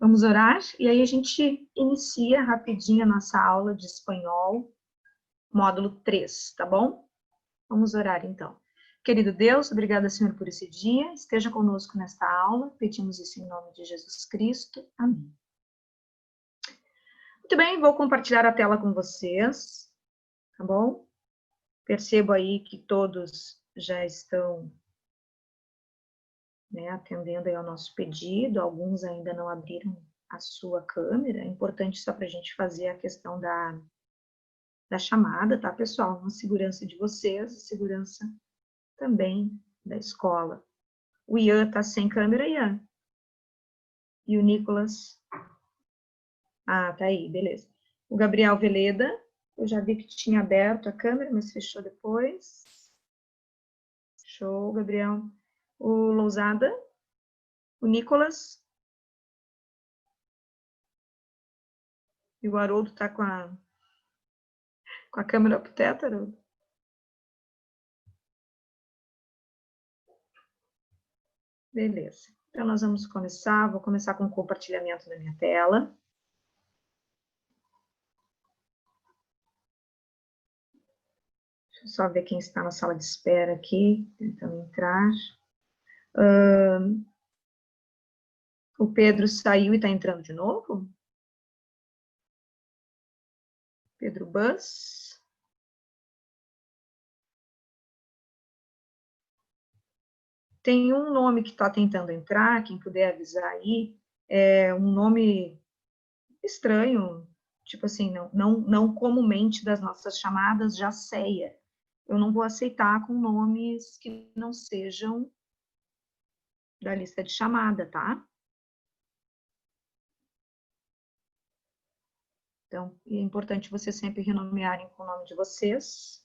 Vamos orar e aí a gente inicia rapidinho a nossa aula de espanhol, módulo 3, tá bom? Vamos orar então. Querido Deus, obrigada, Senhor, por esse dia. Esteja conosco nesta aula. Pedimos isso em nome de Jesus Cristo. Amém. Muito bem, vou compartilhar a tela com vocês, tá bom? Percebo aí que todos já estão, atendendo aí ao nosso pedido. Alguns ainda não abriram a sua câmera. É importante só para a gente fazer a questão da chamada, tá, pessoal? Uma segurança de vocês, segurança também da escola. O Ian tá sem câmera, Ian. E o Nicolas... Ah, tá aí, beleza. O Gabriel Veleda, eu já vi que tinha aberto a câmera, mas fechou depois. Show, Gabriel. O Lousada, o Nicolas. E o Haroldo tá com a câmera pro teto, Haroldo? Beleza. Então, nós vamos começar. Vou começar com o compartilhamento da minha tela. Deixa eu só ver quem está na sala de espera aqui, tentando entrar. O Pedro saiu e está entrando de novo? Pedro Bus. Tem um nome que está tentando entrar, quem puder avisar aí, é um nome estranho, tipo assim, não comumente das nossas chamadas, Jaceia. Eu não vou aceitar com nomes que não sejam da lista de chamada, tá? Então, é importante vocês sempre renomearem com o nome de vocês.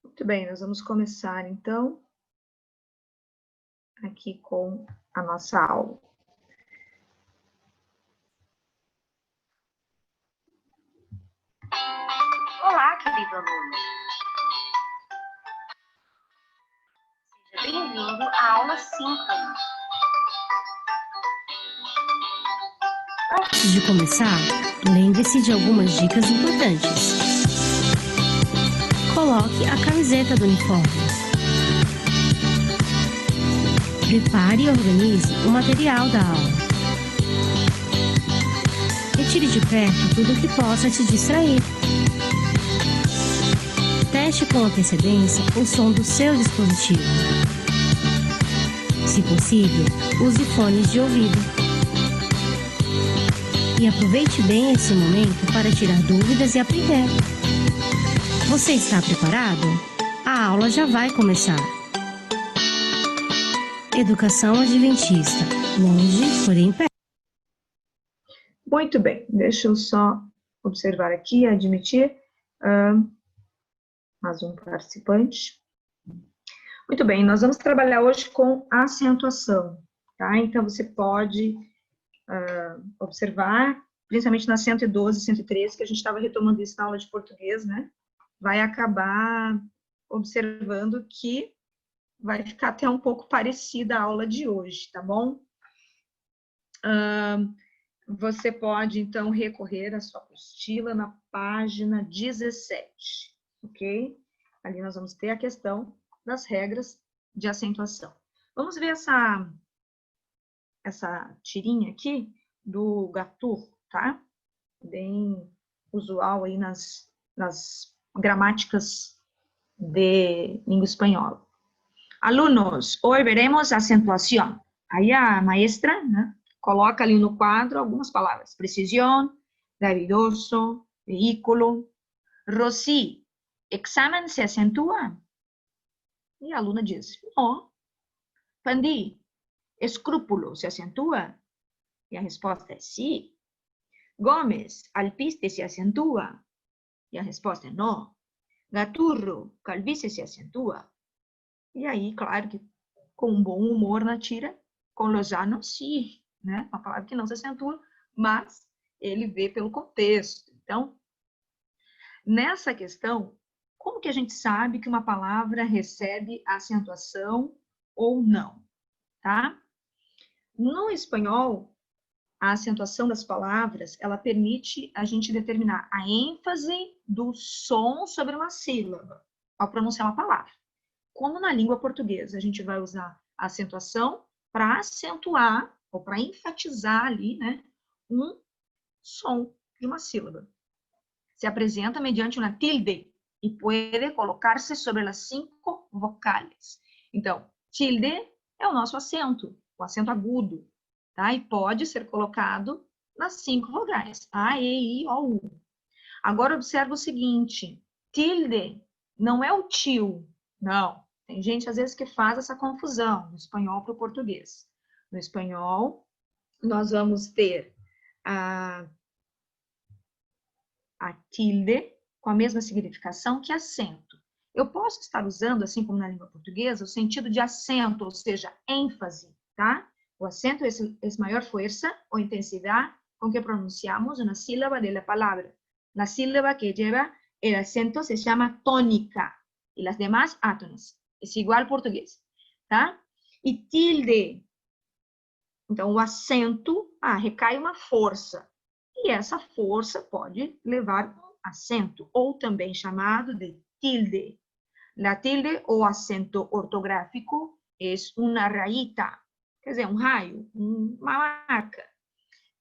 Muito bem, nós vamos começar, então, aqui com a nossa aula. Olá, querido aluno. Seja bem-vindo à aula 5. Antes de começar, lembre-se de algumas dicas importantes. Coloque a camiseta do uniforme. Prepare e organize o material da aula. Retire de perto tudo que possa te distrair. Teste com antecedência o som do seu dispositivo. Se possível, use fones de ouvido. E aproveite bem esse momento para tirar dúvidas e aprender. Você está preparado? A aula já vai começar. Educação Adventista. Longe, porém perto. Muito bem, deixa eu só observar aqui, admitir mais um participante. Muito bem, nós vamos trabalhar hoje com acentuação, tá? Então, você pode observar, principalmente na 112 e 113, que a gente estava retomando isso na aula de português, né? Vai acabar observando que vai ficar até um pouco parecida a aula de hoje, tá bom? Você pode, então, recorrer à sua apostila na página 17, ok? Ali nós vamos ter a questão das regras de acentuação. Vamos ver essa tirinha aqui do Gatur, tá? Bem usual aí nas gramáticas de língua espanhola. Alunos, hoje veremos acentuação. Aí a maestra, né, coloca ali no quadro algumas palavras. Precisão, gravidoso, veículo. Rosy, examen se acentúa? E a aluna diz, não. Pandi, escrúpulo se acentúa? E a resposta é sim. Gomes, alpiste se acentúa? E a resposta é não. Gaturro, calvície se acentúa? E aí, claro que com um bom humor na tira, com Lozano, sim, né? Uma palavra que não se acentua, mas ele vê pelo contexto. Então, nessa questão, como que a gente sabe que uma palavra recebe acentuação ou não, tá? No espanhol, a acentuação das palavras, ela permite a gente determinar a ênfase do som sobre uma sílaba ao pronunciar uma palavra. Como na língua portuguesa, a gente vai usar a acentuação para acentuar ou para enfatizar ali, né, um som de uma sílaba. Se apresenta mediante uma tilde e pode colocar-se sobre as 5 vocais. Então, tilde é o nosso acento, o acento agudo, tá? E pode ser colocado nas 5 vogais, A, E, I, O, U. Agora, observa o seguinte, tilde não é o tio, não. Tem gente, às vezes, que faz essa confusão do espanhol para o português. No espanhol, nós vamos ter a tilde com a mesma significação que acento. Eu posso estar usando, assim como na língua portuguesa, o sentido de acento, ou seja, ênfase, tá? O acento é maior força ou intensidade com que pronunciamos uma sílaba de la palabra. La sílaba que lleva el acento se llama tónica y las demás átonas. Es igual português, tá? E tilde, então o acento, recai uma força. E essa força pode levar um acento, ou também chamado de tilde. La tilde ou acento ortográfico é uma rayita, quer dizer, um raio, uma marca,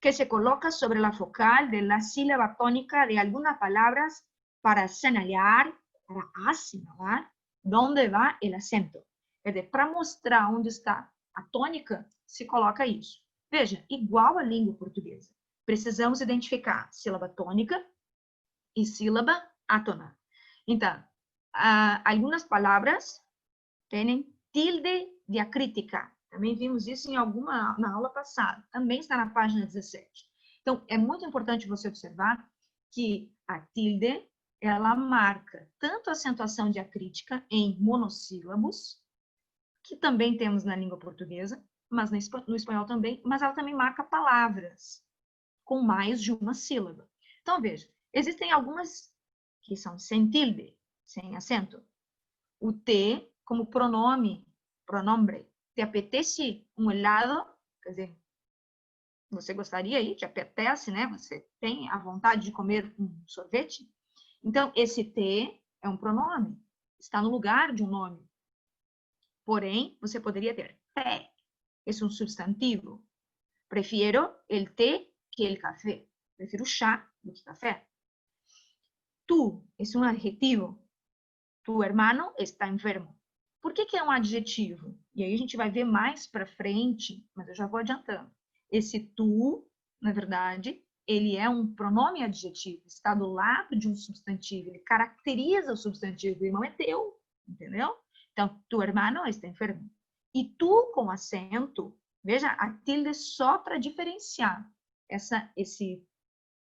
que se coloca sobre la focal de la sílaba tónica de algunas palabras para señalar, para assinalar, onde va el acento. Quer dizer, para mostrar onde está a tônica, se coloca isso. Veja, igual a língua portuguesa. Precisamos identificar sílaba tônica e sílaba átona. Então, algumas palavras têm tilde diacrítica. Também vimos isso na aula passada. Também está na página 17. Então, é muito importante você observar que a tilde, ela marca tanto a acentuação diacrítica em monossílabos, que também temos na língua portuguesa, mas no espanhol também, mas ela também marca palavras com mais de uma sílaba. Então, veja, existem algumas que são sem tilde, sem acento. O T como pronombre. Te apetece um helado? Quer dizer, você gostaria aí, te apetece, né? Você tem a vontade de comer um sorvete? Então, esse T é um pronome, está no lugar de um nome. Porém, você poderia ter té, esse é um substantivo. Prefiro el té que el café. Prefiro chá do que café. Tu, esse é um adjetivo. Tu hermano está enfermo. Por que é um adjetivo? E aí a gente vai ver mais para frente, mas eu já vou adiantando. Esse tu, na verdade, ele é um pronome adjetivo, está do lado de um substantivo, ele caracteriza o substantivo, e não é teu, entendeu? Então, tu hermano está enfermo. E tu com acento, veja, a tilde só para diferenciar esse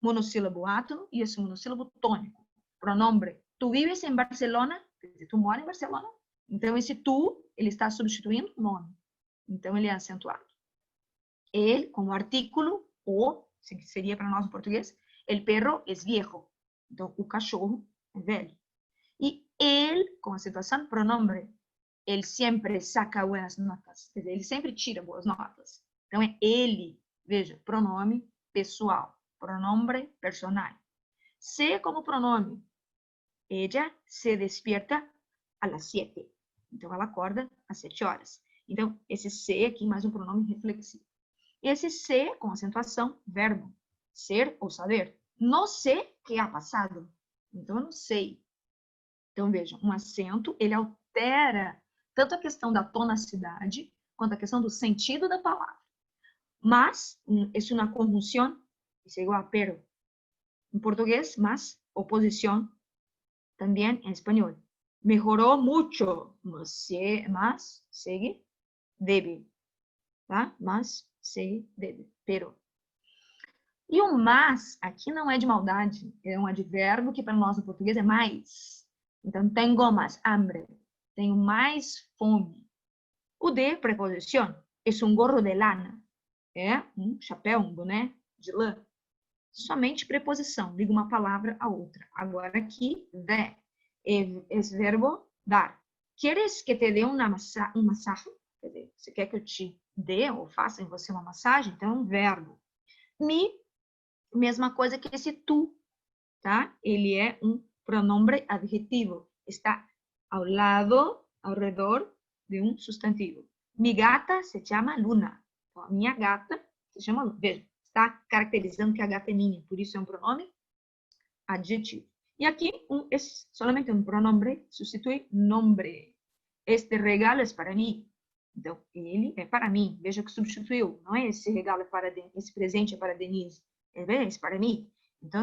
monossílabo átono e esse monossílabo tônico. Pronombre. Tu vives em Barcelona? Tu mora em Barcelona? Então, esse tu, ele está substituindo o nome. Então, ele é acentuado. Ele, como artículo, o, que seria para nós em português, el perro es viejo. Então, o cachorro é velho. E ele, com acentuação, pronombre. Ele sempre saca boas notas. Quer dizer, ele sempre tira boas notas. Então, é ele. Veja, pronome pessoal. Pronombre personal. Se como pronome. Ella se despierta a las 7. Então, ela acorda às 7 horas. Então, esse se aqui, mais um pronome reflexivo. Esse se, com acentuação, verbo. Ser ou saber. Não sei o que ha passado. Então, eu não sei. Então, vejam, um acento, ele altera tanto a questão da tonacidade, quanto a questão do sentido da palavra. Mas, é uma conjunção, é igual a pero. Em português, mas, oposição, também em espanhol. Mejoró mucho, mas, segue, debe. Tá? Mas, segue, debe. Pero. E o mas, aqui não é de maldade, é um advérbio que para nós no português é mais. Então, tenho mais hambre, tenho mais fome. O de preposição é um gorro de lana, é um chapéu, um boné de lã. Somente preposição, liga uma palavra a outra. Agora aqui, de, é verbo dar. Queres que te dê um massagem? Quer dizer, você quer que eu te dê ou faça em você uma massagem? Então, é um verbo. Me, mesma coisa que esse tu, tá? Ele é um pronombre adjetivo. Está ao lado, ao redor de um substantivo. Mi gata se chama Luna. Então, a minha gata se chama Luna. Veja, está caracterizando que a gata é minha. Por isso é um pronome adjetivo. E aqui, solamente um pronombre substitui nombre. Este regalo é para mim. Então, ele é para mim. Veja que substituiu. Não é esse regalo é para esse presente é para Denise. É para mim. Então,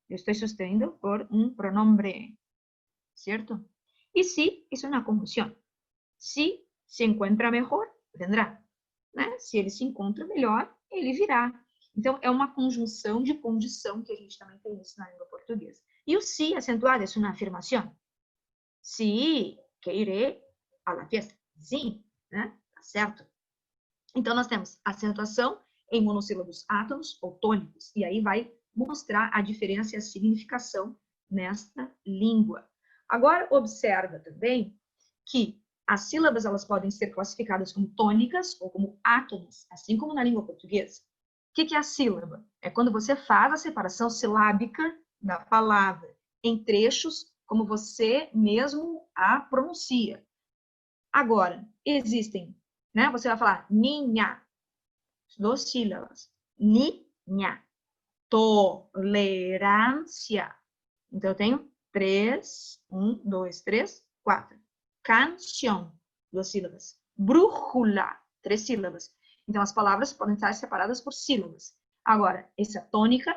eu estou sustentando por um pronombre. ¿Cierto? Y si es una conjunción. Si se encuentra melhor, vendrá. Né? Se ele se encontra melhor, ele virá. Então, é uma conjunção de condição que a gente também tem isso na língua portuguesa. E o si acentuado é uma afirmação. Si, que irei à la fiesta. Sim, né? Tá certo? Então, nós temos acentuação em monossílabos átonos ou tônicos. E aí vai mostrar a diferença e a significação nesta língua. Agora, observa também que as sílabas elas podem ser classificadas como tônicas ou como átonos, assim como na língua portuguesa. O que é a sílaba? É quando você faz a separação silábica da palavra em trechos como você mesmo a pronuncia. Agora, existem, né? Você vai falar niña, 2 sílabas. Niña. Tolerância. Então, eu tenho 3, 1, 2, 3, 4. Canción, 2 sílabas. Brújula, 3 sílabas. Então, as palavras podem estar separadas por sílabas. Agora, essa tônica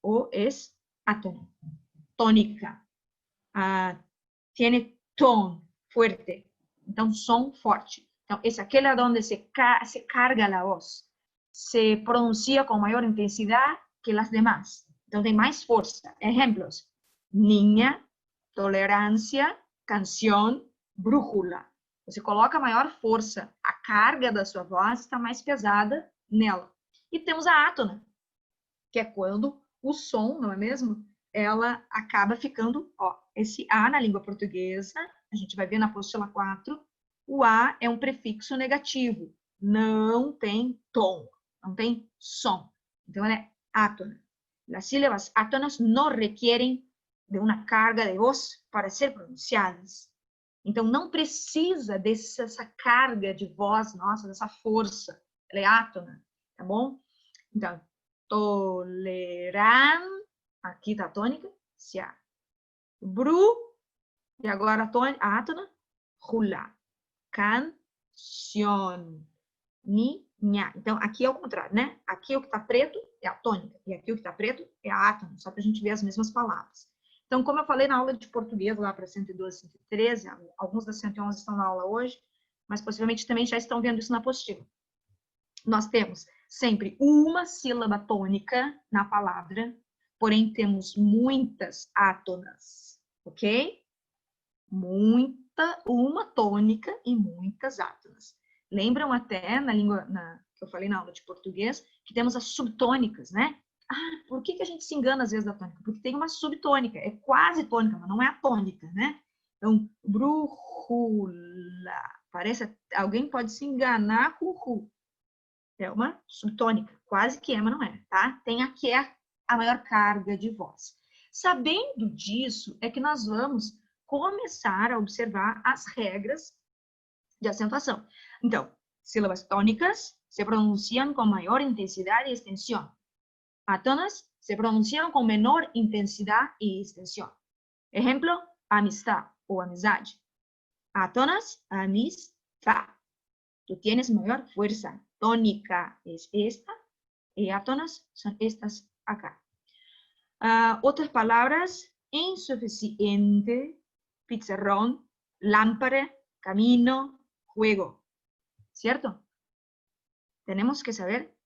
ou es átona. Tônica. Tiene tom, fuerte. Então, som forte. Então, esse aquele é onde se carga a voz. Se pronuncia com maior intensidade que as demais. Então, tem mais força. Exemplos. Niña, tolerância, canção, brújula. Você coloca maior força. A carga da sua voz está mais pesada nela. E temos a átona, que é quando o som, não é mesmo? Ela acaba ficando, ó, esse A na língua portuguesa, a gente vai ver na apostila 4, o A é um prefixo negativo. Não tem tom, não tem som. Então, ela é átona. As sílabas átonas não requerem de uma carga de voz para ser pronunciadas. Então, não precisa dessa carga de voz, nossa, dessa força. Ela é átona, tá bom? Então, toleran, aqui está a tônica, se a. Bru, e agora a átona, rula. Canción, niña. Então, aqui é o contrário, né? Aqui o que está preto é a tônica, e aqui o que está preto é a átona, só para a gente ver as mesmas palavras. Então, como eu falei na aula de português, lá para 112, 113, alguns das 111 estão na aula hoje, mas possivelmente também já estão vendo isso na apostila. Nós temos sempre uma sílaba tônica na palavra, porém temos muitas átonas, ok? Uma tônica e muitas átonas. Lembram até na língua que eu falei na aula de português que temos as subtônicas, né? Ah, por que a gente se engana às vezes da tônica? Porque tem uma subtônica, é quase tônica, mas não é a tônica, né? Então, brújula. Parece, alguém pode se enganar com o é uma subtônica, quase que é, mas não é, tá? Tem aqui a maior carga de voz. Sabendo disso, é que nós vamos começar a observar as regras de acentuação. Então, sílabas tônicas se pronunciam com maior intensidade e extensão. Átonas se pronunciam com menor intensidade e extensão. Exemplo, amistad o amizade. Átonas, amistad. Tú tienes mayor fuerza. Tónica es esta y átonas son estas acá. Otras palabras, insuficiente, pizarrón, lámpara, camino, juego. ¿Cierto? Tenemos que saber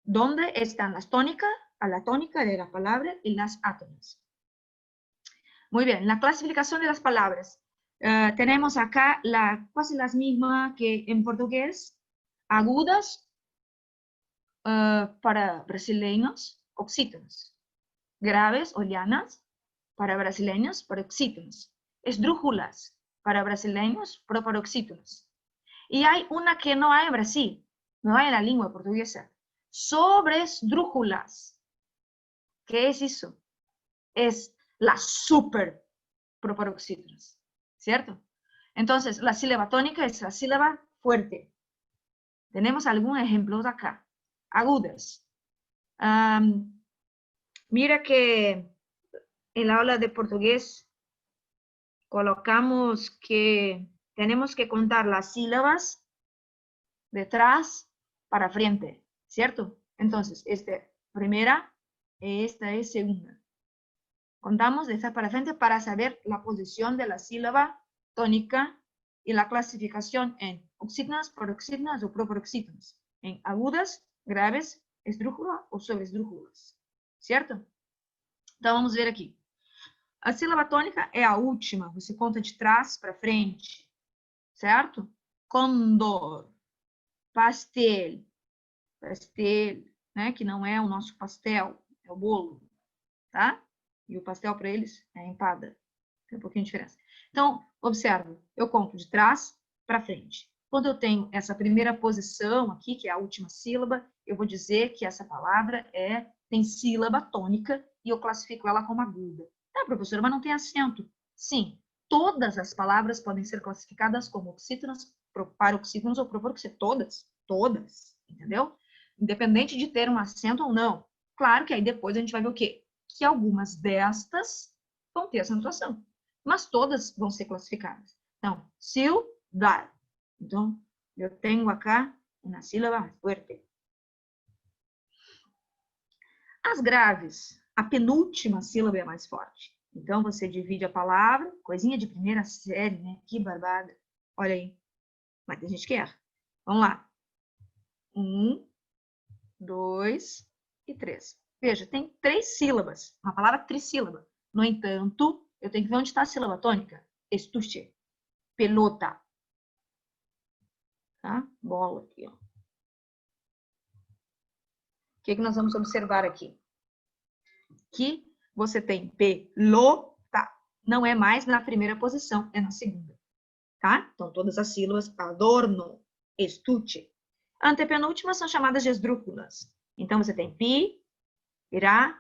dónde están las tónicas, a la tónica de la palabra y las átonas. Muy bien, la clasificación de las palabras. Tenemos acá casi las mismas que en portugués. Agudas para brasileños, oxítonos. Graves o llanas para brasileños, paroxítonos. Esdrújulas para brasileños, proparoxítonos. Y hay una que no hay en Brasil, no hay en la lengua portuguesa. Sobresdrújulas. ¿Qué es eso? Es la super proparoxítonos, ¿cierto? Entonces, la sílaba tónica es la sílaba fuerte. Tenemos algunos ejemplos acá. Agudas. Mira que en la aula de portugués colocamos que tenemos que contar las sílabas detrás para frente, ¿cierto? Entonces, esta primera, esta es segunda. Contamos de atrás para frente para saber la posición de la sílaba tónica y la clasificación en oxítonas, paroxítonas o proparoxítonas, en agudas, graves, esdrújulas ou sobresdrújulas, certo? Então, vamos ver aqui. A sílaba tônica é a última, você conta de trás para frente, certo? Condor, pastel, né, que não é o nosso pastel, é o bolo, tá? E o pastel para eles é empada, tem um pouquinho de diferença. Então, observa, eu conto de trás para frente. Quando eu tenho essa primeira posição aqui, que é a última sílaba, eu vou dizer que essa palavra tem sílaba tônica e eu classifico ela como aguda. Tá, professora, mas não tem acento. Sim, todas as palavras podem ser classificadas como oxítonas, paroxítonas ou proparoxítonas. Todas, entendeu? Independente de ter um acento ou não. Claro que aí depois a gente vai ver o quê? Que algumas destas vão ter acentuação, mas todas vão ser classificadas. Então, ciudad. Então, eu tenho acá uma sílaba mais forte. As graves, a penúltima sílaba é mais forte. Então, você divide a palavra, coisinha de primeira série, né? Que barbada. Olha aí. Mas tem gente que erra. Vamos lá. 1, 2 e 3. Veja, tem 3 sílabas. Uma palavra trissílaba. No entanto, eu tenho que ver onde está a sílaba tônica. Estuche. Pelota. Tá? Bola aqui, ó. O que nós vamos observar aqui? Que você tem pelota. Não é mais na primeira posição, é na segunda. Tá? Então, todas as sílabas, adorno, estuche. Antepenúltimas são chamadas de esdrújulas. Então, você tem pirámide,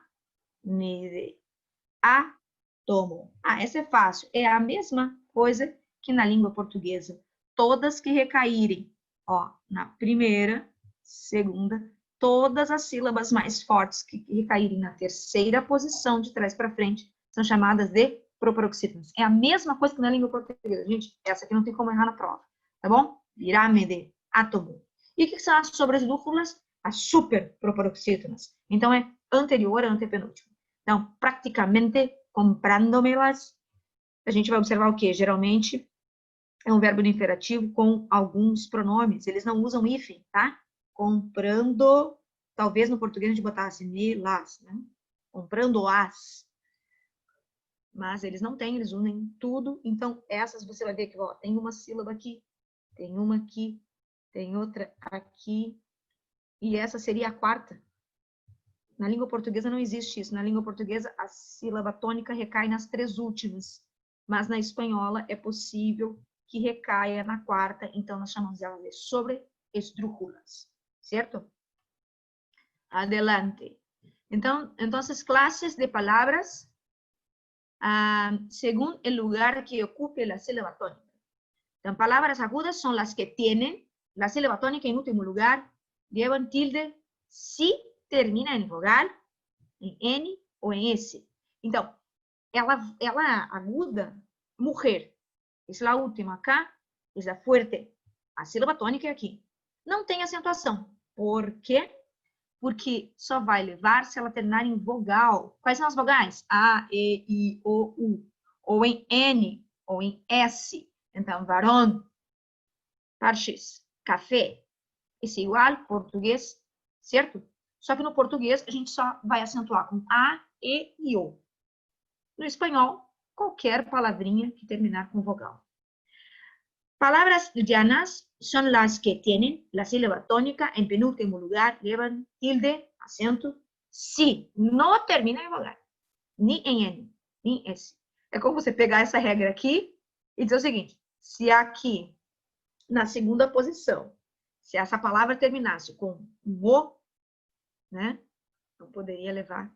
átomo. Essa é fácil. É a mesma coisa que na língua portuguesa. Todas que recaírem, ó, na primeira, segunda, todas as sílabas mais fortes que recaírem na terceira posição de trás para frente são chamadas de proparoxítonas. É a mesma coisa que na língua portuguesa. Gente, essa aqui não tem como errar na prova, tá bom? Pirâmide, átomo. E o que são as sobresdrújulas? As super proparoxítonas. Então, é anterior a antepenúltima. Então, praticamente, comprando-me-las, a gente vai observar o quê? Geralmente, é um verbo no imperativo com alguns pronomes. Eles não usam hífen, tá? Comprando, talvez no português a gente botasse me-las, né? Comprando-as. Mas eles não têm, eles unem tudo. Então, essas você vai ver que, ó, tem uma sílaba aqui, tem uma aqui, tem outra aqui. E essa seria a quarta. Na língua portuguesa não existe isso. Na língua portuguesa, a sílaba tônica recai nas 3 últimas. Mas na espanhola é possível que recaia na quarta. Então, nós chamamos ela de sobresdrújulas. Certo? Adelante. Então, classes de palavras según el lugar que ocupe la sílaba tónica. Entonces, palabras agudas son las que tienen la sílaba tónica en último lugar, llevan tilde si termina en vogal, em N ou em S. Então, ela aguda, Mujer. Essa é a última acá. Essa é fuerte. A sílaba tônica é aqui. Não tem acentuação. Por quê? Porque só vai levar se ela terminar em vogal. Quais são as vogais? A, E, I, O, U. Ou em N, ou em S. Então, varón, parches, café. Esse é igual português, certo? Só que no português a gente só vai acentuar com A, E e O. No espanhol, qualquer palavrinha que terminar com vogal. Palabras llanas son las que tienen la sílaba tónica en penúltimo lugar, llevan tilde, acento, si no termina en vogal, ni en N, ni en S. É como você pegar essa regra aqui e dizer o seguinte, se aqui, na segunda posição, se essa palavra terminasse com um O, né, não poderia levar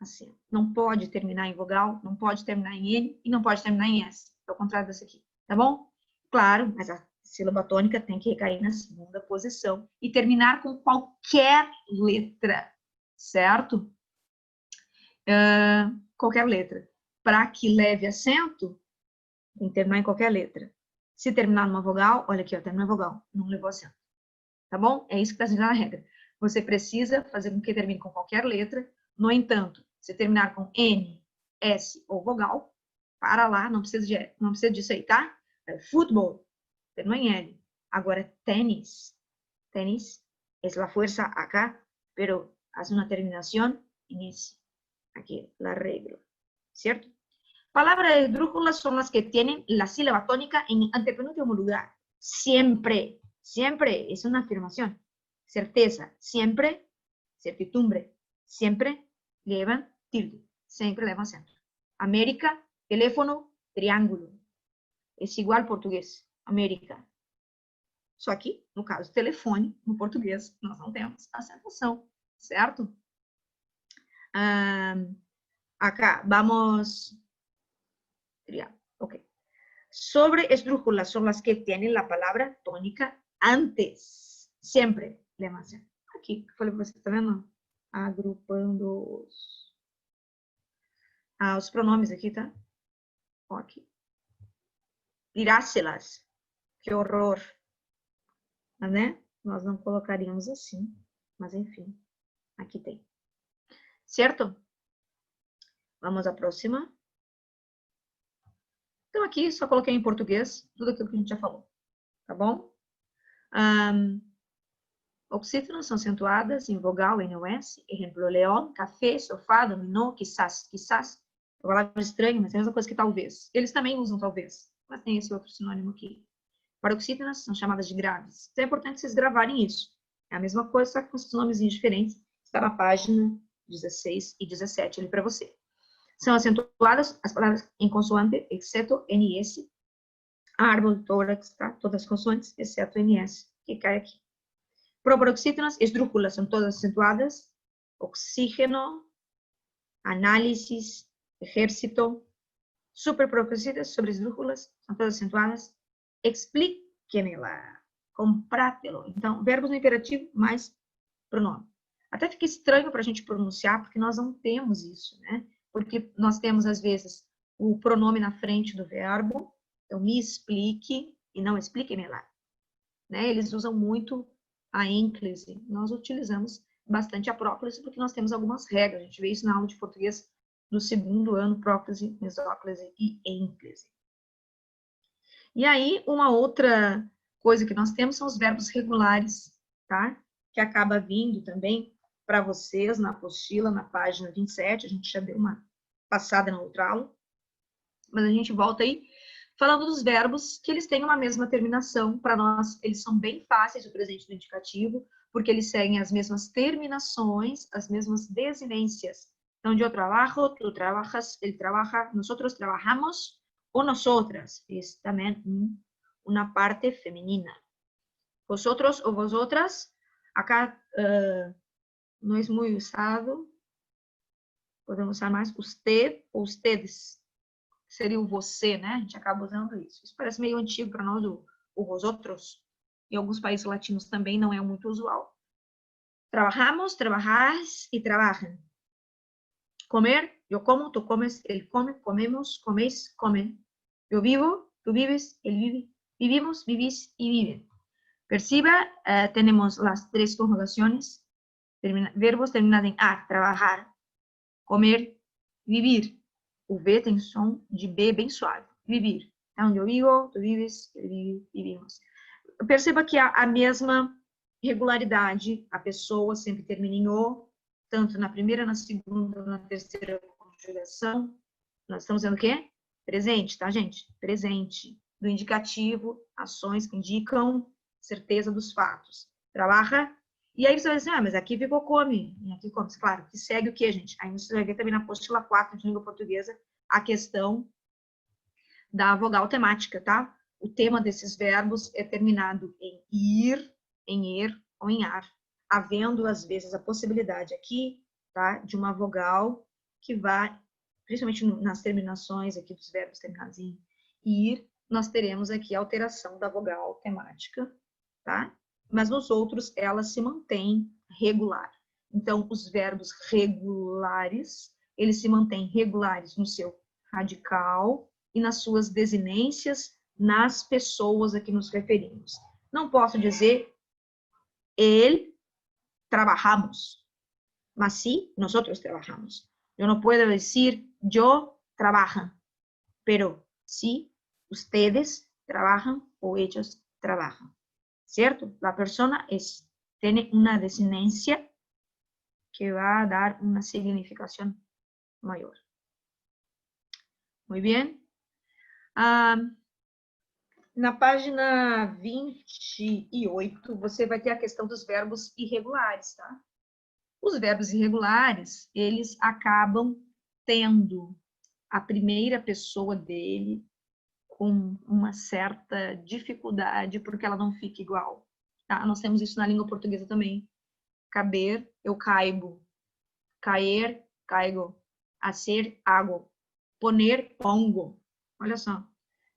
acento. Não pode terminar em vogal, não pode terminar em N e não pode terminar em S. É o contrário dessa aqui, tá bom? Claro, mas a sílaba tônica tem que recair na segunda posição e terminar com qualquer letra, certo? Qualquer letra. Para que leve acento, tem que terminar em qualquer letra. Se terminar numa vogal, olha aqui, ó, terminou em vogal, não levou acento. Tá bom? É isso que está dizendo na regra. Você precisa fazer com que termine com qualquer letra. No entanto, se terminar com N, S ou vogal, para lá, não precisa disso aí, tá? Futebol, terminou em L. Agora, tênis. Tênis es la fuerza acá, pero hace una terminación en S. Aquí la arreglo, ¿cierto? Palabras esdrújulas son las que tienen la sílaba tónica en antepenúltimo lugar. Siempre, siempre es una afirmación. Certeza, siempre, certidumbre, siempre llevan tilde, siempre llevan acento. América, teléfono, triángulo. Es igual português, América. Só que, no caso, telefone, no português, nós não temos acentuação, certo? Acá, vamos... Ok. Sobre esdrújulas son las que tienen la palabra tónica antes. Siempre le hacen. Aqui, falei para você, tá vendo? Agrupando os pronomes aqui, tá? Ó, aqui. Tirácelas. Que horror. Né? Nós não colocaríamos assim. Mas, enfim. Aqui tem. Certo? Vamos à próxima. Então, aqui, só coloquei em português tudo aquilo que a gente já falou. Tá bom? Oxítonas são acentuadas em vogal NOS. Exemplo, leão, café, sofá, dominó, quizás. Quizás. É uma palavra estranha, mas é a mesma coisa que talvez. Eles também usam talvez, mas tem esse outro sinônimo aqui. Paroxítonas são chamadas de graves. Então é importante vocês gravarem isso. É a mesma coisa, só que com esses nomezinhos diferentes. Está na página 16 e 17 ali para você. São acentuadas as palavras em consoante, exceto NS, árbol, tórax, tá? Todas as consoantes, exceto NS, que cai aqui. Proparoxítonas, esdrújulas, são todas acentuadas. Oxígeno, análisis, ejército. Superproxítonas sobre esdrújulas, são todas acentuadas. Explíquemela, comprátelo. Então, verbos no imperativo mais pronome. Até fica estranho para a gente pronunciar, porque nós não temos isso, né? Porque nós temos, às vezes, o pronome na frente do verbo. Então, me explique e não explique-me lá. Né? Eles usam muito a ênclise. Nós utilizamos bastante a próclise, porque nós temos algumas regras. A gente vê isso na aula de português do segundo ano, próclise, mesóclise e ênclise. E aí, uma outra coisa que nós temos são os verbos regulares, tá? Que acaba vindo também para vocês na apostila, na página 27. A gente já deu uma passada na outra aula. Mas a gente volta aí falando dos verbos que eles têm uma mesma terminação. Para nós, eles são bem fáceis, o presente do indicativo, porque eles seguem as mesmas terminações, as mesmas desinências. Então, eu trabalho, tu trabajas, ele trabaja, nosotros trabajamos, o nosotras. Es também uma parte feminina. Vosotros ou vosotras, acá não é muito usado. Podemos usar mais usted ou ustedes. Seria o você, né? A gente acaba usando isso. Isso parece meio antigo para nós, o vosotros. Em alguns países latinos também não é muito usual. Trabajamos, trabajas e trabajan. Comer, eu como, tu comes, ele come, comemos, comeis, comem. Eu vivo, tú vives, él vive, vivimos, vivís y viven. Perciba, tenemos las tres conjugaciones, verbos terminados em A, trabalhar, comer, vivir. O V tem som de B bem suave, vivir. Então, eu vivo, tu vives, ele vive, vivimos. Perceba que a mesma regularidade, a pessoa sempre termina em O, tanto na primeira, na segunda, na terceira conjugação. Nós estamos vendo o quê? Presente, tá, gente? Presente. Do indicativo, ações que indicam certeza dos fatos. Trabalha. E aí você vai dizer, mas aqui ficou come. E aqui come. Claro, que segue o quê, gente? Aí você vai ver também na apostila 4 de língua portuguesa a questão da vogal temática, tá? O tema desses verbos é terminado em ir, em er ou em ar, havendo, às vezes, a possibilidade aqui, tá? De uma vogal que vai, principalmente nas terminações aqui dos verbos terminados em ir, nós teremos aqui a alteração da vogal temática, tá? Mas nos outros, ela se mantém regular. Então, os verbos regulares, eles se mantêm regulares no seu radical e nas suas desinências, nas pessoas a que nos referimos. Não posso dizer ele trabajamos, mas sí, nosotros trabajamos. Eu não posso dizer yo trabajan, pero sí, ustedes trabajan ou ellos trabajan. ¿Cierto? La persona tiene una desinencia que va a dar una significación mayor. Muy bien. Na página 28, você vai ter a questão dos verbos irregulares, tá? Os verbos irregulares, eles acabam tendo a primeira pessoa dele com uma certa dificuldade, porque ela não fica igual, tá? Nós temos isso na língua portuguesa também. Caber, eu caibo. Caer, caigo. Hacer, hago. Poner, pongo. Olha só.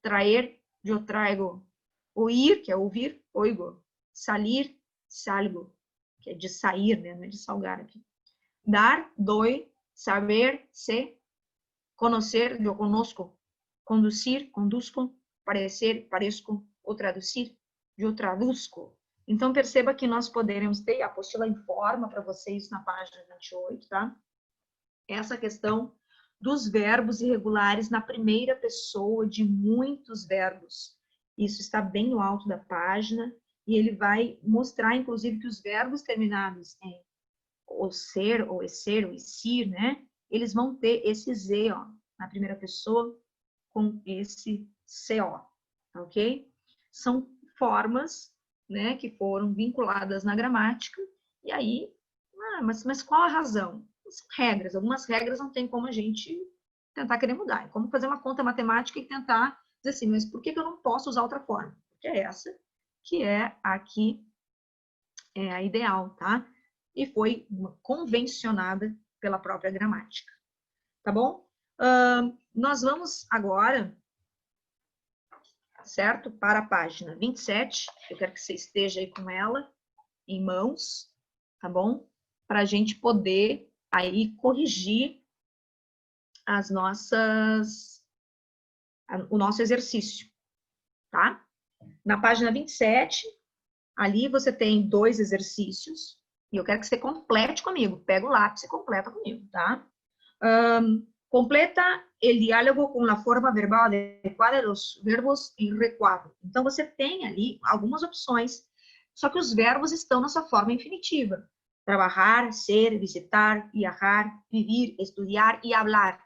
Traer, eu traigo. Oír, que é ouvir, oigo. Salir, salgo. Que é de sair, né? Não é de salgar aqui. Dar, doi. Saber, sé. Conhecer, eu conosco. Conduzir, conduzco. Parecer, pareço. Ou traduzir, eu traduzco. Então, perceba que nós poderemos ter, a apostila informa para vocês na página 28, tá? Essa questão dos verbos irregulares na primeira pessoa de muitos verbos. Isso está bem no alto da página e ele vai mostrar, inclusive, que os verbos terminados em o ser, ou esser, ou esir, né? Eles vão ter esse Z, ó, na primeira pessoa com esse CO, ok? São formas, né, que foram vinculadas na gramática e aí, mas qual a razão? São regras, algumas regras não tem como a gente tentar querer mudar. É como fazer uma conta matemática e tentar dizer assim, mas por que eu não posso usar outra forma? Porque é essa que é aqui é a ideal, tá? E foi convencionada pela própria gramática. Tá bom? Nós vamos agora, certo? Para a página 27. Eu quero que você esteja aí com ela em mãos, tá bom? Para a gente poder aí corrigir o nosso exercício, tá? Na página 27, ali você tem 2 exercícios e eu quero que você complete comigo. Pega o lápis e completa comigo, tá? Completa el diálogo com a forma verbal adequada dos verbos em recuadro. Então, você tem ali algumas opções, só que os verbos estão na sua forma infinitiva. Trabalhar, ser, visitar, viajar, vivir, estudar e hablar.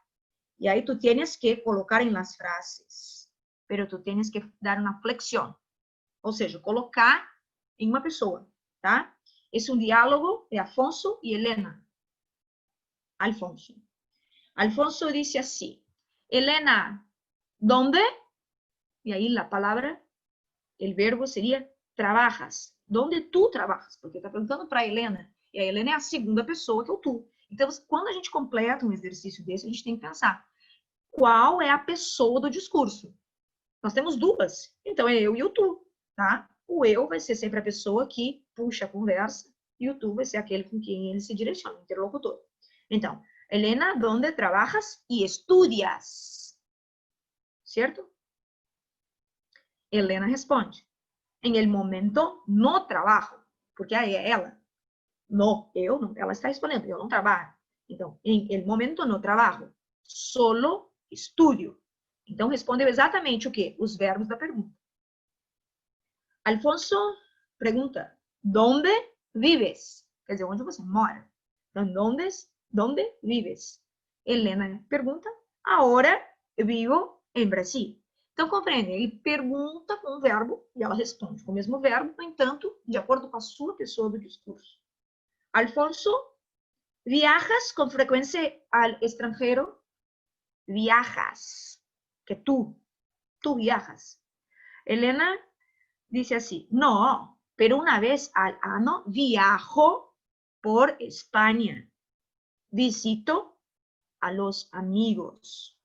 E aí tu tienes que colocar em las frases, pero tu tienes que dar uma flexión. Ou seja, colocar em uma pessoa, tá? Esse é um diálogo de Afonso e Helena. Alfonso. Alfonso dice así, Elena, ¿dónde? Y ahí la palabra, el verbo sería trabajas. ¿Dónde tú trabajas? Porque está perguntando para a Helena. E a Helena é a segunda pessoa que é o tu. Então, quando a gente completa um exercício desse, a gente tem que pensar qual é a pessoa do discurso. Nós temos duas. Então, é eu e o tu, tá? O eu vai ser sempre a pessoa que puxa a conversa e o tu vai ser aquele com quem ele se direciona, o interlocutor. Então, Helena, ¿dónde trabajas y estudias? ¿Cierto? Helena responde. En el momento no trabajo. Porque aí é ela. No, eu não. Ela está respondendo, eu não trabalho. Então, en el momento no trabajo. Solo estudio. Então, respondeu exatamente o quê? Os verbos da pergunta. Alfonso pergunta, ¿dónde vives? Quer dizer, onde você mora? Então, ¿dónde vives? Helena pergunta, ahora vivo en Brasil. Então, compreende? Ele pergunta com o verbo e ela responde com o mesmo verbo, no entanto, de acordo com a sua pessoa do discurso. Alfonso, ¿viajas con frecuencia al extranjero? Viajas. Que tú viajas. Helena dice así, no, pero una vez al año viajo por España. Visito a los amigos.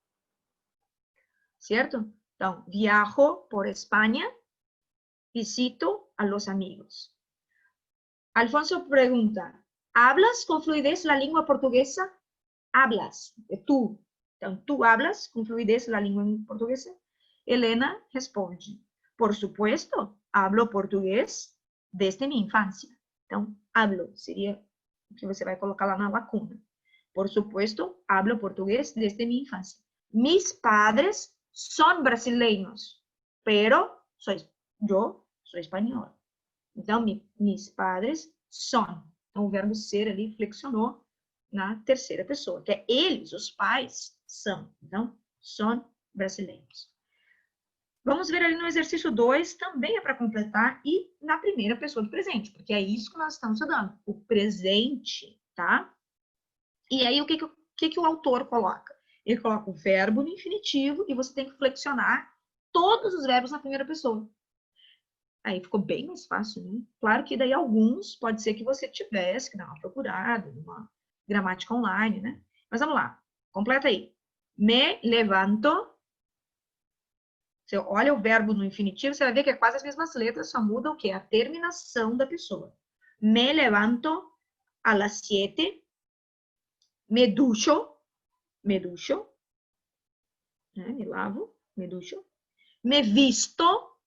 ¿Cierto? Então, viajo por España, visito a los amigos. Alfonso pregunta, ¿hablas con fluidez la lengua portuguesa? Hablas, tú. Então, ¿tú hablas con fluidez la lengua portuguesa? Helena responde, por supuesto, hablo português desde minha infância. Então, hablo seria o que você vai colocar lá na lacuna. Por supuesto, hablo português desde minha infância. Mis padres son brasileños, pero yo soy español. Então, mis padres son. Então, o verbo ser ali flexionou na terceira pessoa, que é eles, os pais, são. Então, son brasileiros. Vamos ver ali no exercício 2, também é para completar, e na primeira pessoa do presente, porque é isso que nós estamos estudando, o presente, tá? E aí, o que o autor coloca? Ele coloca o verbo no infinitivo e você tem que flexionar todos os verbos na primeira pessoa. Aí ficou bem mais fácil, né? Claro que daí alguns, pode ser que você tivesse que dar uma procurada, uma gramática online, né? Mas vamos lá, completa aí. Me levanto. Você olha o verbo no infinitivo, você vai ver que é quase as mesmas letras, só muda o quê? A terminação da pessoa. Me levanto a las 7, me ducho, né? Me lavo, me ducho, me visto,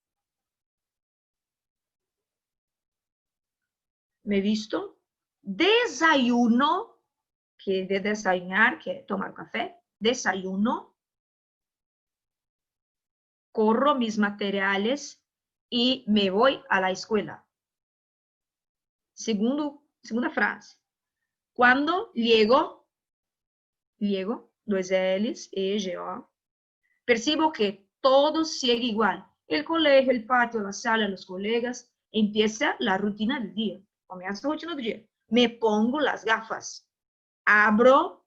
desayuno, que é de desayunar, que é tomar café, desayuno, corro mis materiales y me voy a la escuela. Segunda frase. Cuando llego, dois L's, E-G-O, percibo que todo sigue igual. El colegio, el patio, la sala, los colegas, empieza la rutina del día. Comienza la rutina del día. Me pongo las gafas. Abro,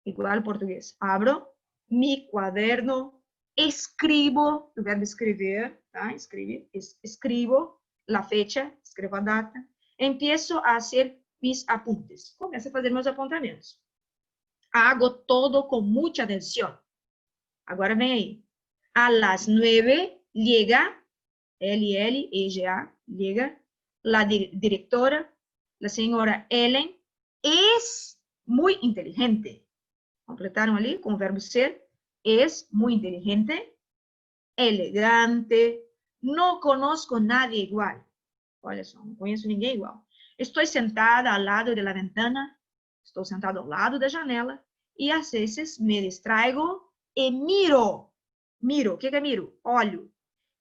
igual portugués, abro mi cuaderno, escribo, o verbo escrever, tá? Escribo la fecha, escrevo a data, empiezo a hacer mis apuntes. Começo a fazer meus apontamentos. Hago todo con mucha atención. Agora vem aí. A las 9 llega, L-L-E-G-A, llega la directora, la señora Ellen, es muy inteligente. Completaram ali com o verbo ser. Es muy inteligente, elegante, no conozco nadie igual. Olha só, não conheço ninguém igual. Estou sentada ao lado da ventana, estou sentado ao lado da janela, e às vezes me distraigo e miro. Miro, o que é miro? Olho.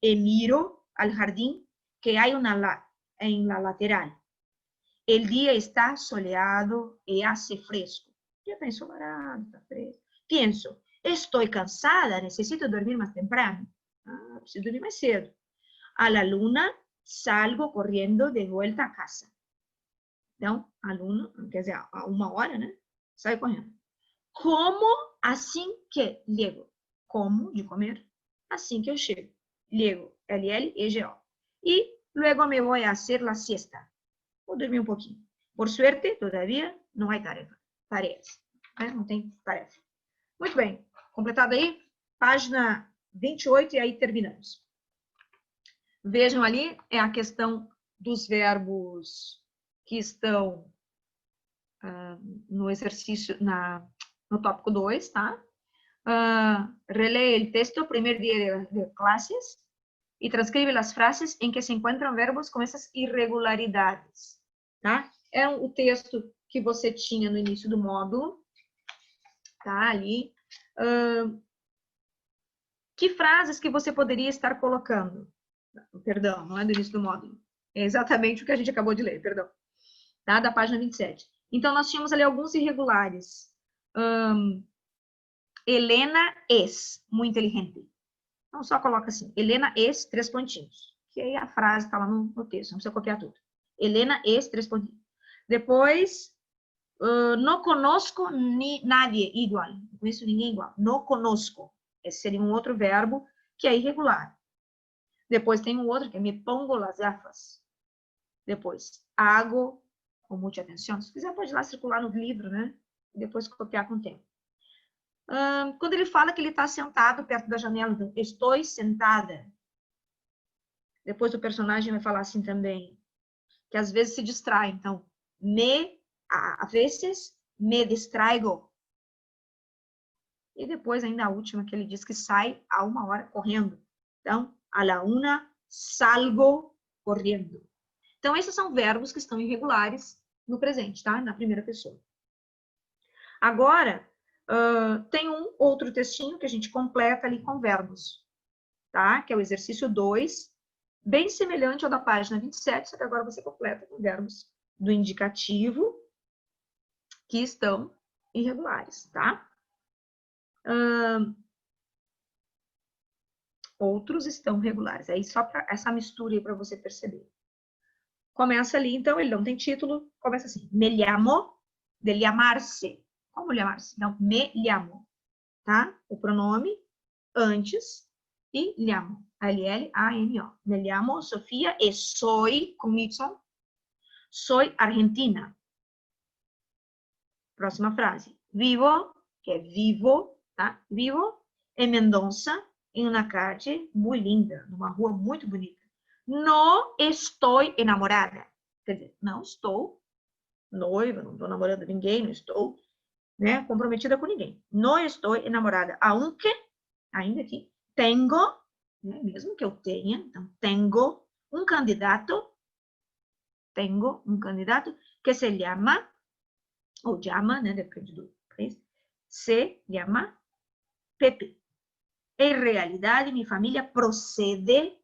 E miro al jardín que hay en la lateral. El día está soleado y hace fresco. Ya está ensolarado, está fresco. Pienso, estou cansada, necessito dormir mais temprano. Preciso dormir mais cedo. A la luna, salgo correndo de volta a casa. Então, aluno, quer dizer, a 1 hora, né? Sai correndo. Como assim que llego? Como, de comer, assim que eu chego. Llego, L-L-E-G-O. E luego me voy a hacer la siesta. Vou dormir um pouquinho. Por suerte, todavía não há tarefas. Não tem tarefa. Muito bem. Completado aí? Página 28 e aí terminamos. Vejam ali, é a questão dos verbos que estão no exercício, no tópico 2, tá? Releia o texto, primeiro dia de classes, e transcribe as frases em que se encontram verbos com essas irregularidades, tá? É o texto que você tinha no início do módulo, tá? Ali. Que frases que você poderia estar colocando? Perdão, não é do início do módulo. É exatamente o que a gente acabou de ler, perdão. Tá? Da página 27. Então, nós tínhamos ali alguns irregulares. Helena es muito inteligente. Então, só coloca assim, Helena es, 3 pontinhos. Que aí a frase está lá no texto, não precisa copiar tudo. Helena es, 3 pontinhos. Depois, não conosco nadie igual. Não conheço ninguém igual. Não conosco. Esse seria um outro verbo que é irregular. Depois tem um outro que é me pongo las gafas. Depois, hago com muita atenção. Se quiser, pode ir lá circular no livro, né? E depois copiar com o tempo. Quando ele fala que ele está sentado perto da janela, então, estou sentada. Depois o personagem vai falar assim também, que às vezes se distrai. Então, a vezes me distraigo. E depois ainda a última, que ele diz que sai a 1 hora correndo. Então, a la 1 salgo correndo. Então, esses são verbos que estão irregulares no presente, tá? Na primeira pessoa. Agora, tem um outro textinho que a gente completa ali com verbos, tá? Que é o exercício 2, bem semelhante ao da página 27, só que agora você completa com verbos do indicativo que estão irregulares, tá? Outros estão regulares. Aí só para essa mistura aí para você perceber. Começa ali, então, ele não tem título, começa assim, me llamo, de llamarse. Como llamarse? Então, me llamo, tá? O pronome antes e llamo, L-L-A-M-O. Me llamo Sofía e soy, com Y, soy argentina. Próxima frase. Vivo, que é vivo, tá? Vivo em Mendoza, em uma calle muito linda, numa rua muito bonita. Não estou enamorada. Quer dizer, não estou noiva, não estou namorando ninguém, não estou, né, comprometida com ninguém. Não estou enamorada, aunque, ainda que, tenho, né, mesmo que eu tenha, então, tenho um candidato que se llama, ou llama, né, depende do país, se llama Pepe. Em realidade, minha família procede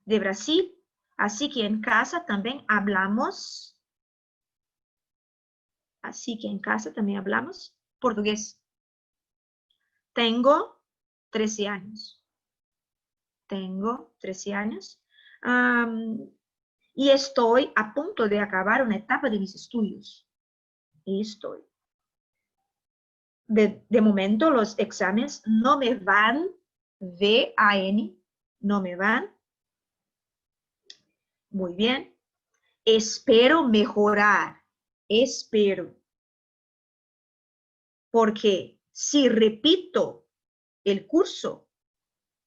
de Brasil, assim que em casa também hablamos português. Tengo 13 años. Y estoy a punto de acabar una etapa de mis estudios. De momento, los exámenes no me van, V-A-N, no me van. Muy bien. Espero mejorar. Porque si repito el curso,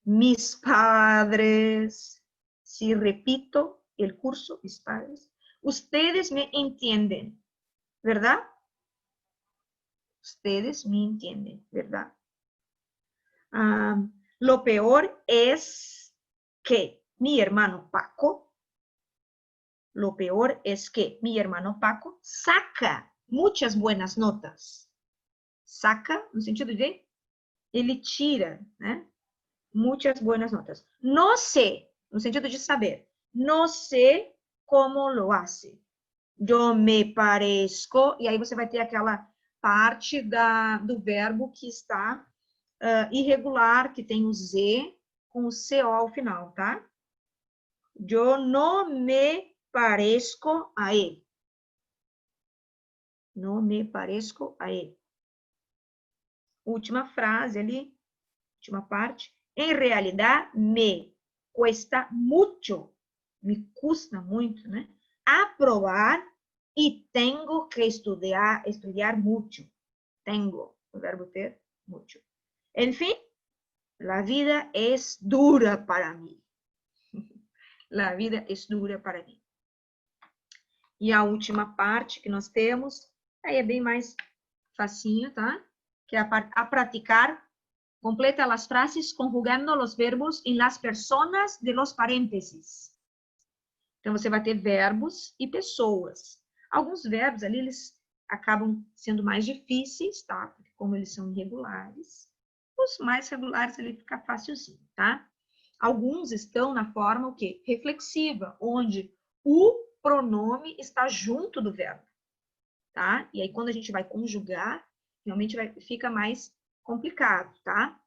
mis padres, ustedes me entienden, ¿verdad? Ustedes me entienden, ¿verdad? Lo peor es que mi hermano Paco saca muchas buenas notas. Saca, no sentido de ele tira, né? Muchas buenas notas. No sé, no sentido de saber. No sé como lo hace. Yo me parezco, e aí você vai ter aquela parte do verbo que está irregular, que tem o Z com o CO ao final, tá? Yo no me parezco a él. No me parezco a él. Última frase ali, última parte. En realidad me cuesta mucho, me custa muito, né? Aprobar e tengo que estudiar mucho. Tengo, o verbo ter, mucho. En fin, la vida es dura para mí. La vida es dura para mí. E a última parte que nós temos, aí é bem mais facinho, tá? Que é a praticar Completa las frases conjugando los verbos en las personas de los parênteses. Então, você vai ter verbos e pessoas. Alguns verbos ali, eles acabam sendo mais difíceis, tá? Porque como eles são irregulares, os mais regulares ali fica facilzinho, tá? Alguns estão na forma o quê? Reflexiva, onde o pronome está junto do verbo, tá? E aí, quando a gente vai conjugar, realmente fica mais complicado, tá?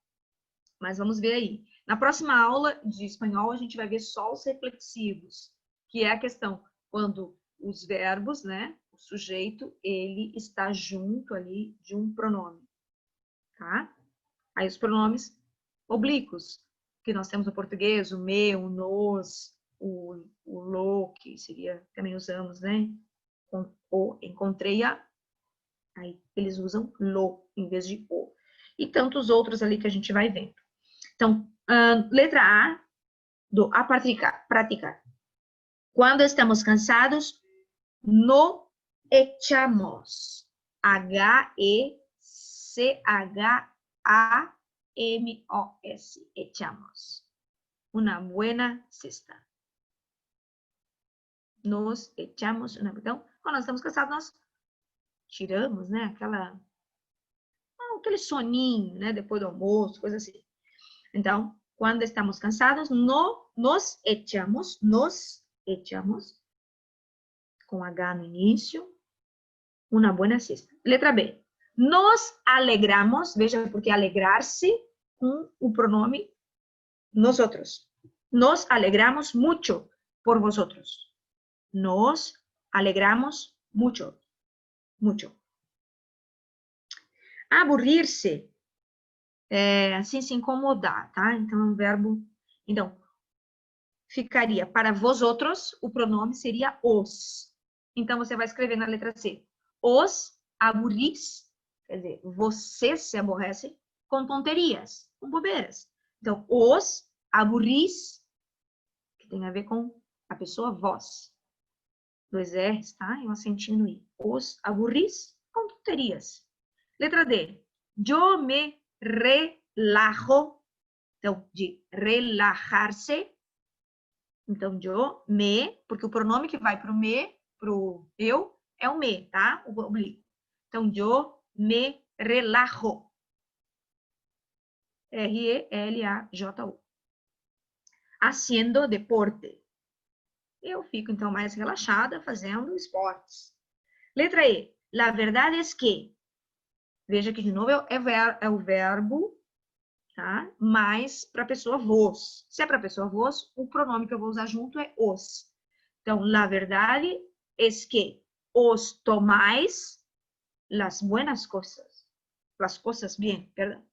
Mas vamos ver aí. Na próxima aula de espanhol, a gente vai ver só os reflexivos, que é a questão quando os verbos, né, o sujeito, ele está junto ali de um pronome, tá? Aí os pronomes oblíquos, que nós temos no português, o me, o nos, o lo, que seria, também usamos, né? O, encontrei a, aí eles usam lo em vez de o. E tantos outros ali que a gente vai vendo. Então, letra A, do a praticar. Quando estamos cansados, no echamos. H-E-C-H-A-M-O-S. Echamos. Una buena siesta. Nos echamos una... Então, quando nós estamos cansados, nós tiramos, né? Aquele soninho, né? Depois do almoço, coisa assim. Então, quando estamos cansados, nos echamos, com H no início, uma boa siesta. Letra B. Nos alegramos, veja, porque alegrar-se com o pronome nosotros. Nos alegramos mucho por vosotros. Nos alegramos mucho, mucho. Aburrir-se, assim, se incomodar, tá? Então, é um verbo... Então, ficaria para vosotros, o pronome seria os. Então, você vai escrever na letra C. Os aburris, quer dizer, vocês se aborrecem com tonterias, com bobeiras. Então, os aburris, que tem a ver com a pessoa vós. 2 R's, tá? E um acentinho no I. Os aburris com tonterias. Letra D. Eu me relajo. Então, de relajar-se. Então, eu me, porque o pronome que vai para o me, para o eu, é o me, tá? O oblíquo. Então, eu me relajo. R-E-L-A-J-O. Haciendo deporte. Eu fico, então, mais relaxada fazendo esportes. Letra E. La verdade es que. Veja que, de novo, é o verbo, tá? Mas para a pessoa vos. Se é para a pessoa vos, o pronome que eu vou usar junto é os. Então, la verdade es que os tomais las buenas cosas. Las cosas bien, perdón.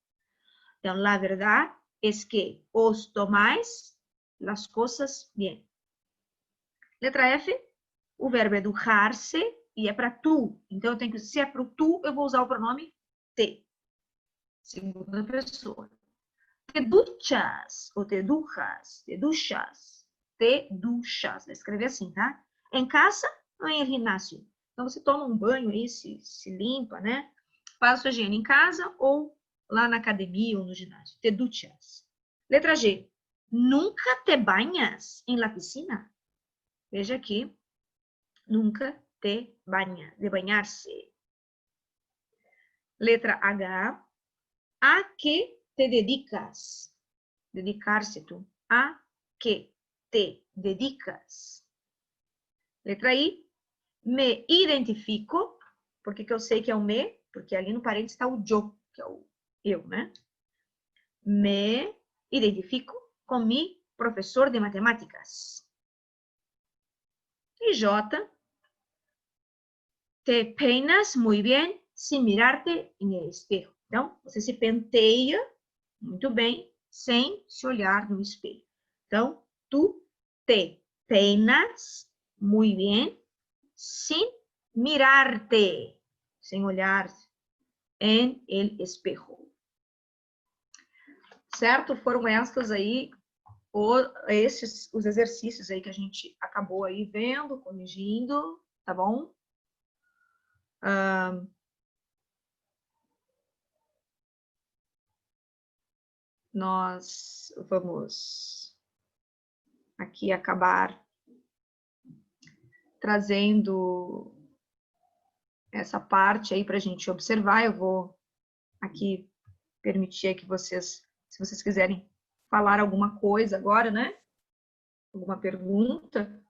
Então, la verdad es que os tomais las cosas bien. Letra F, o verbo é educar-se e é para tu. Então, se é para o tu, eu vou usar o pronome te. Segunda pessoa. Te duchas, ou te duchas, te duchas, te duchas. Vai escrever assim, tá? Em casa ou em ginásio? Então, você toma um banho aí, se limpa, né? Faz sua higiene em casa ou lá na academia ou no ginásio. Te duchas. Letra G. Nunca te banhas em la piscina? Veja aqui. Nunca te banha. De banhar-se. Letra H. A que te dedicas? Dedicar-se tu. A que te dedicas? Letra I. Me identifico. Por que eu sei que é o me? Porque ali no parênteses está o yo, que é o eu, né? Me identifico com mi professor de matemáticas. E J. Te peinas muy bien sin mirarte en el espejo. Então, você se penteia muito bem sem se olhar no espelho. Então, tu te peinas muy bien sin mirarte, sem olhar en el espejo. Certo? Foram estas aí, os exercícios aí que a gente acabou aí vendo, corrigindo, tá bom? nós vamos aqui acabar trazendo essa parte aí para a gente observar. Eu vou aqui permitir que vocês, se vocês quiserem falar alguma coisa agora, né? Alguma pergunta.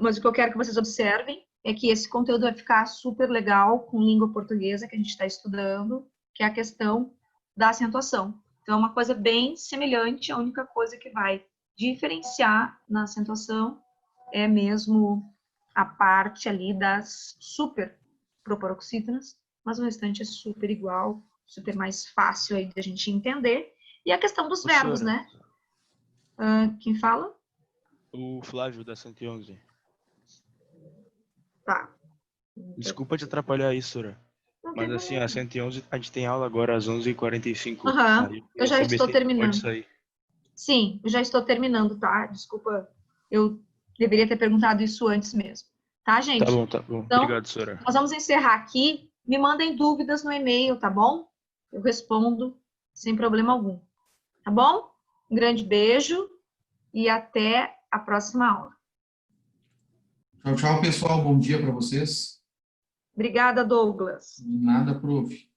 Mas o que eu quero que vocês observem é que esse conteúdo vai ficar super legal com língua portuguesa que a gente está estudando, que é a questão da acentuação. Então, é uma coisa bem semelhante, a única coisa que vai diferenciar na acentuação é mesmo a parte ali das super proparoxítonas, mas o restante é super igual, super mais fácil aí da gente entender. E a questão dos verbos, né? Quem fala? O Flávio, da 111. Tá. Desculpa te atrapalhar aí, Sora. Mas assim, a 111, a gente tem aula agora às 11h45. Uhum. Eu já estou terminando. Pode sair. Sim, eu já estou terminando, tá? Desculpa, eu deveria ter perguntado isso antes mesmo. Tá, gente? Tá bom, tá bom. Então, obrigado, Sora. nós vamos encerrar aqui. Me mandem dúvidas no e-mail, tá bom? Eu respondo sem problema algum. Tá bom? Um grande beijo e até a próxima aula. Tchau, tchau, pessoal. Bom dia para vocês. Obrigada, Douglas. Nada, prof.